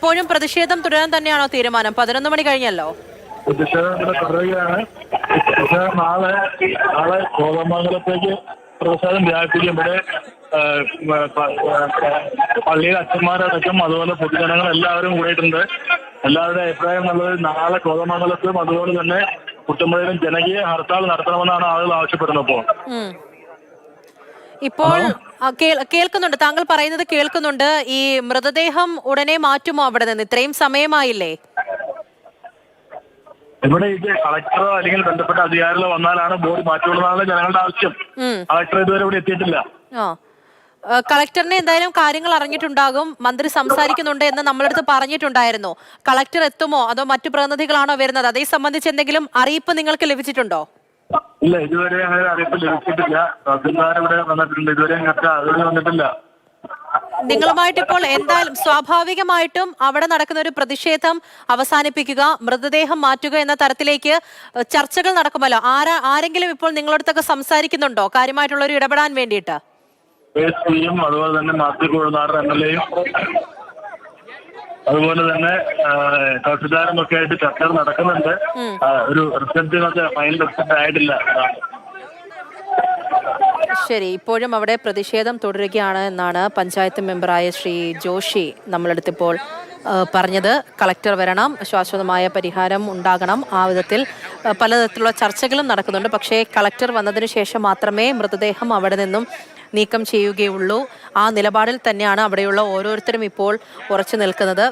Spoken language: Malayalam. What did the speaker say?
ഇപ്പോഴും പ്രതിഷേധം തുടരാൻ തന്നെയാണോ തീരുമാനം? 11 മണി കഴിഞ്ഞല്ലോ. പ്രതിഷേധം ഇവിടെ തുടരുകയാണ്. പ്രതിഷേധം നാളെ കോതമംഗലത്തേക്ക് പ്രതിഷേധം വ്യാപിപ്പിക്കും. ഇവിടെ പള്ളിയിലെ അച്ഛന്മാരടക്കം അതുപോലെ പൊതുജനങ്ങൾ എല്ലാവരും കൂടിയിട്ടുണ്ട്. എല്ലാവരുടെ അഭിപ്രായം എന്നുള്ളത് നാളെ കോതമംഗലത്തും അതുപോലെ തന്നെ കുട്ടമ്പുഴയിലും ജനകീയ ഹർത്താൽ നടത്തണമെന്നാണ് ആളുകൾ ആവശ്യപ്പെടുന്നത്. ഇപ്പോൾ കേൾക്കുന്നുണ്ട്, താങ്കൾ പറയുന്നത് കേൾക്കുന്നുണ്ട്. ഈ മൃതദേഹം ഉടനെ മാറ്റുമോ അവിടെ നിന്ന്? ഇത്രയും സമയമായില്ലേ? ഇവിടെ ഇത് കളക്ടറോ അല്ലെങ്കിൽ ബന്ധപ്പെട്ട അധികാരികളോ വന്നാലാണ് ബോഡി മാറ്റുള്ളതാണ് ജനങ്ങളുടെ ആവശ്യം. കളക്ടർ ഇതുവരെ ഇവിടെ എത്തിയിട്ടില്ല. കളക്ടറിനെ എന്തായാലും കാര്യങ്ങൾ അറിഞ്ഞിട്ടുണ്ടാകും. മന്ത്രി സംസാരിക്കുന്നുണ്ട് എന്ന് നമ്മളടുത്ത് പറഞ്ഞിട്ടുണ്ടായിരുന്നു. കളക്ടർ എത്തുമോ അതോ മറ്റു പ്രതിനിധികളാണോ വരുന്നത്? അതേ സംബന്ധിച്ച് എന്തെങ്കിലും അറിയിപ്പ് നിങ്ങൾക്ക് ലഭിച്ചിട്ടുണ്ടോ? ഇല്ല, ഇതുവരെ അങ്ങനെ അറിയിപ്പ് ലഭിച്ചിട്ടില്ല. ഇവിടെ വന്നിട്ടുണ്ട്, ഇതുവരെ അങ്ങനെ വന്നിട്ടില്ല. നിങ്ങളുമായിട്ട് ഇപ്പോൾ എന്തായാലും സ്വാഭാവികമായിട്ടും അവിടെ നടക്കുന്ന ഒരു പ്രതിഷേധം അവസാനിപ്പിക്കുക, മൃതദേഹം മാറ്റുക എന്ന തരത്തിലേക്ക് ചർച്ചകൾ നടക്കുമല്ലോ. ആരെങ്കിലും ഇപ്പോൾ നിങ്ങളടുത്തൊക്കെ സംസാരിക്കുന്നുണ്ടോ കാര്യമായിട്ടുള്ള ഒരു ഇടപെടാൻ വേണ്ടിയിട്ട്? അതുപോലെ തന്നെ മാത്യു കുഴനാടൻ MLA യും അതുപോലെ തന്നെ തഹസിൽദാരും ഒക്കെ ആയിട്ട് ചർച്ചകൾ നടക്കുന്നുണ്ട്. ഒരു റിസൾട്ട് ഫൈനൽ റിസൾട്ട് ആയിട്ടില്ല. ശരി, ഇപ്പോഴും അവിടെ പ്രതിഷേധം തുടരുകയാണ് എന്നാണ് പഞ്ചായത്ത് മെമ്പറായ ശ്രീ ജോഷി നമ്മളടുത്തിപ്പോൾ പറഞ്ഞത്. കളക്ടർ വരണം, ശാശ്വതമായ പരിഹാരം ഉണ്ടാകണം, ആ വിധത്തിൽ പലതരത്തിലുള്ള ചർച്ചകളും നടക്കുന്നുണ്ട്. പക്ഷേ കളക്ടർ വന്നതിന് ശേഷം മാത്രമേ മൃതദേഹം അവിടെ നിന്നും നീക്കം ചെയ്യുകയുള്ളൂ. ആ നിലപാടിൽ തന്നെയാണ് അവിടെയുള്ള ഓരോരുത്തരും ഇപ്പോൾ ഉറച്ചു നിൽക്കുന്നത്.